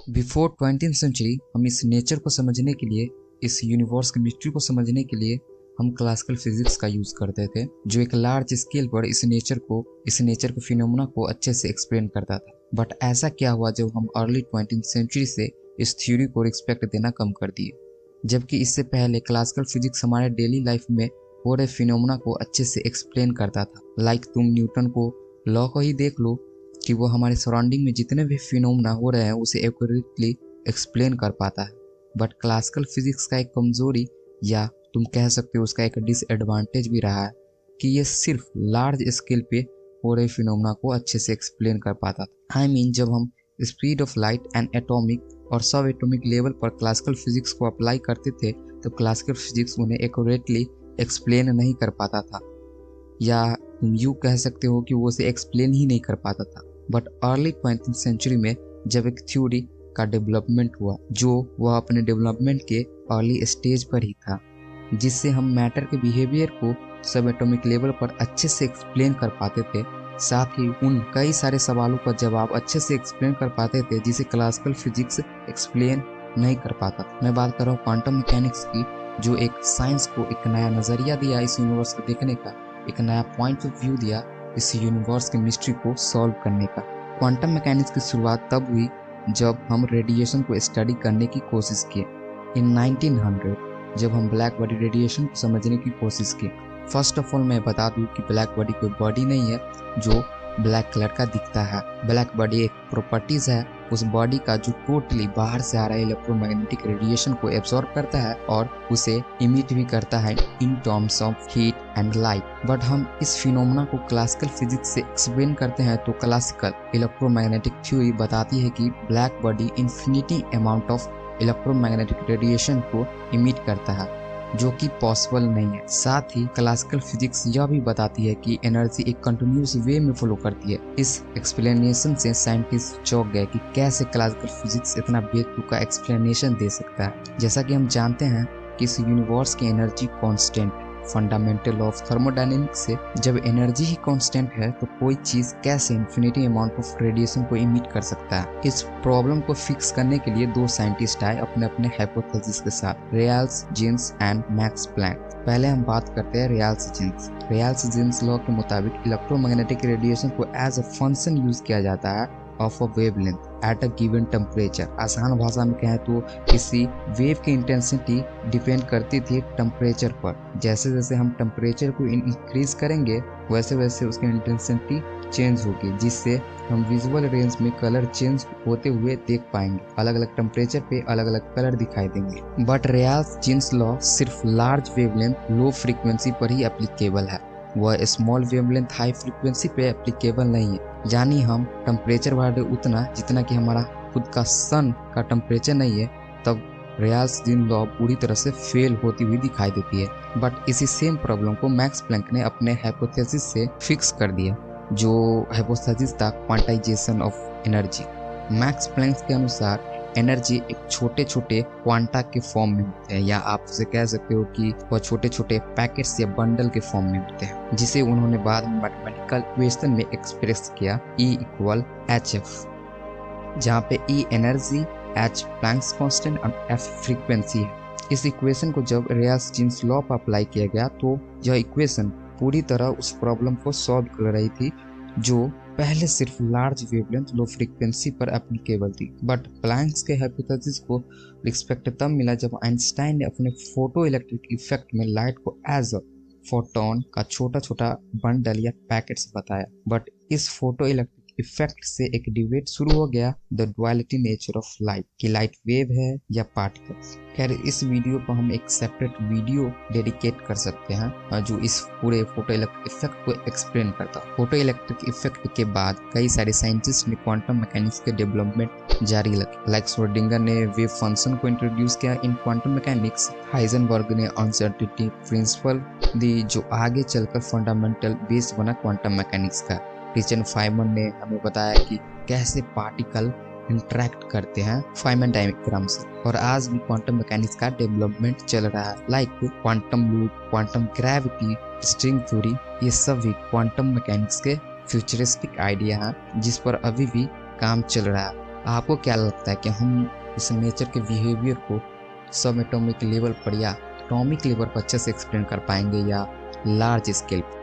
Before 20th century हम इस nature को समझने के लिए, इस यूनिवर्स की मिस्ट्री को समझने के लिए हम क्लासिकल फिजिक्स का यूज़ करते थे, जो एक लार्ज स्केल पर इस नेचर के फिनोमेना को अच्छे से एक्सप्लेन करता था। बट ऐसा क्या हुआ जब हम अर्ली 20th सेंचुरी से इस थ्योरी को रिस्पेक्ट देना कम कर दिए, जबकि इससे पहले क्लासिकल फिजिक्स हमारे डेली लाइफ में हो रहे फिनोमेना को अच्छे से एक्सप्लेन करता था। लाइक तुम न्यूटन को लॉ को ही देख लो कि वो हमारे सराउंडिंग में जितने भी फिनोमेना हो रहे हैं उसे एक्यूरेटली एक्सप्लेन कर पाता है। बट क्लासिकल फिजिक्स का एक कमजोरी, या तुम कह सकते हो उसका एक डिसएडवांटेज भी रहा है, कि ये सिर्फ लार्ज स्केल पे हो रहे फिनोमेना को अच्छे से एक्सप्लेन कर पाता था। जब हम speed of light and atomic और सब एटॉमिक लेवल पर क्लासिकल फिजिक्स को अप्लाई करते थे, तो क्लासिकल फिजिक्स उन्हें एक्यूरेटली एक्सप्लेन नहीं कर पाता था, या तुम यूँ कह सकते हो कि वो उसे एक्सप्लेन ही नहीं कर पाता था। बट अर्ली 20th सेंचुरी में जब एक थ्योरी का डेवलपमेंट हुआ, जो वह अपने डेवलपमेंट के अर्ली स्टेज पर ही था, जिससे हम मैटर के बिहेवियर को सब एटॉमिक लेवल पर अच्छे से एक्सप्लेन कर पाते थे, साथ ही उन कई सारे सवालों का जवाब अच्छे से एक्सप्लेन कर पाते थे जिसे क्लासिकल फिजिक्स एक्सप्लेन नहीं कर पाता था। मैं बात कर रहा हूँ क्वांटम मैकेनिक्स की, जो एक साइंस को एक नया नज़रिया दिया इस यूनिवर्स को देखने का, एक नया पॉइंट ऑफ व्यू दिया इस यूनिवर्स की मिस्ट्री को सॉल्व करने का। क्वांटम मैकेनिक्स की शुरुआत तब हुई जब हम रेडिएशन को स्टडी करने की कोशिश किए इन 1900, जब हम ब्लैक बॉडी रेडिएशन को समझने की कोशिश की। फर्स्ट ऑफ ऑल मैं बता दूं कि ब्लैक बॉडी कोई बॉडी नहीं है जो ब्लैक कलर का दिखता है। ब्लैक बॉडी एक प्रॉपर्टीज है उस बॉडी का जो टोटली बाहर से आ रहा है इलेक्ट्रोमैग्नेटिक रेडिएशन को एब्जॉर्ब करता है और उसे इमिट भी करता है in terms of heat and light. But हम इस फिनोमेना को क्लासिकल फिजिक्स से एक्सप्लेन करते हैं तो क्लासिकल इलेक्ट्रोमैग्नेटिक थ्योरी बताती है कि black body infinity amount of electromagnetic radiation को इमिट करता है, जो कि पॉसिबल नहीं है। साथ ही क्लासिकल फिजिक्स यह भी बताती है कि एनर्जी एक कंटिन्यूअस वे में फ्लो करती है। इस एक्सप्लेनेशन से साइंटिस्ट चौंक गए कि कैसे क्लासिकल फिजिक्स इतना बेतुका एक्सप्लेनेशन दे सकता है। जैसा कि हम जानते हैं कि इस यूनिवर्स की एनर्जी कांस्टेंट है। फंडामेंटल ऑफ थर्मोडायनेमिक्स से जब एनर्जी ही कांस्टेंट है तो कोई चीज कैसे इन्फिनिटी अमाउंट ऑफ रेडिएशन को इमिट कर सकता है। इस प्रॉब्लम को फिक्स करने के लिए दो साइंटिस्ट आए अपने अपने हाइपोथेसिस के साथ, रेयल्स जीन्स एंड मैक्स प्लैंक। पहले हम बात करते हैं रेयल्स जीन्स। रेयल्स जीन्स लॉ के मुताबिक इलेक्ट्रोमैग्नेटिक रेडिएशन को एज अ फंक्शन यूज किया जाता है of a wavelength at a given temperature. आसान भाषा में कहें तो किसी वेव की इंटेंसिटी डिपेंड करती थी टेम्परेचर पर। जैसे जैसे हम टेम्परेचर को इंक्रीज करेंगे वैसे वैसे उसकी इंटेंसिटी चेंज होगी, जिससे हम विजुअल रेंज में कलर चेंज होते हुए देख पाएंगे। अलग अलग टेम्परेचर पे अलग अलग कलर दिखाई देंगे। बट रेयल्स जीन्स लॉ सिर्फ लार्ज वेवलेंथ लो फ्रीक्वेंसी पर ही एप्लीकेबल है, वह स्मॉल वेवलेंथ हाई फ्रीक्वेंसी पे एप्लीकेबल नहीं है। यानी हम टेम्परेचर बढ़े उतना जितना कि हमारा खुद का सन का टेम्परेचर नहीं है, तब रेयल्स जीन्स लॉ पूरी तरह से फेल होती हुई दिखाई देती है। बट इसी सेम प्रॉब्लम को मैक्स प्लैंक ने अपने हाइपोथेसिस से फिक्स कर दिया, जो हाइपोथेसिस था quantization of energy. Max Planck के अनुसार एनर्जी एक छोटे छोटे क्वांटा के फॉर्म में होते हैं, या आप उसे कह सकते हो कि वह छोटे छोटे पैकेट्स या बंडल के फॉर्म में होते हैं, जिसे उन्होंने बाद में मैथमेटिकल इक्वेशन में एक्सप्रेस किया E = hf, जहाँ पे E energy, h Planck's constant और f फ्रीक्वेंसी है। इस इक्वेशन को जब रेयल्स जीन्स लॉ पर अप्लाई किया गया तो यह इक्वेशन पूरी तरह उस प्रॉब्लम को सॉल्व कर रही थी जो पहले सिर्फ लार्ज वेवलेंथ लो फ्रीक्वेंसी पर एप्लीकेबल थी। बट प्लैंक्स के हाइपोथेसिस को रिस्पेक्ट तब मिला जब आइंस्टाइन ने अपने फोटो इलेक्ट्रिक इफेक्ट में लाइट को एज अ फोटोन का छोटा छोटा बंडल या पैकेट्स बताया। बट इस फोटो इलेक्ट्रिक इफेक्ट से एक डिबेट शुरू हो गया, the duality nature of light, कि लाइट वेव है या पार्टिकल्स। खैर इस वीडियो को हम एक सेपरेट वीडियो डेडिकेट कर सकते हैं जो इस पूरे फोटो इलेक्ट्रिक इफेक्ट को एक्सप्लेन करता है। फोटो इलेक्ट्रिक इफेक्ट के बाद कई सारे साइंटिस्ट ने क्वांटम मैकेनिक्स के डेवलपमेंट जारी रखी। लाइक श्रोडिंगर ने वेव फंक्शन को इंट्रोड्यूस किया इन क्वांटम मैकेनिक्स। हाइजेनबर्ग ने अनसर्टेनिटी प्रिंसिपल दी, जो आगे चलकर फंडामेंटल बेस बना क्वांटम मैकेनिक्स का। रिचर्ड फाइनमैन ने हमें बताया कि कैसे पार्टिकल इंटरेक्ट करते हैं फाइनमैन डायग्राम से। और आज भी क्वांटम मैकेनिक्स का डेवलपमेंट चल रहा है, like quantum loop, quantum gravity, string theory. ये सभी क्वांटम मैकेनिक्स के फ्यूचरिस्टिक आइडिया हैं जिस पर अभी भी काम चल रहा है। आपको क्या लगता है कि हम इस नेचर के बिहेवियर को सब एटॉमिक लेवल पर या एटॉमिक लेवल पर अच्छे से एक्सप्लेन कर पाएंगे या लार्ज स्केल पर?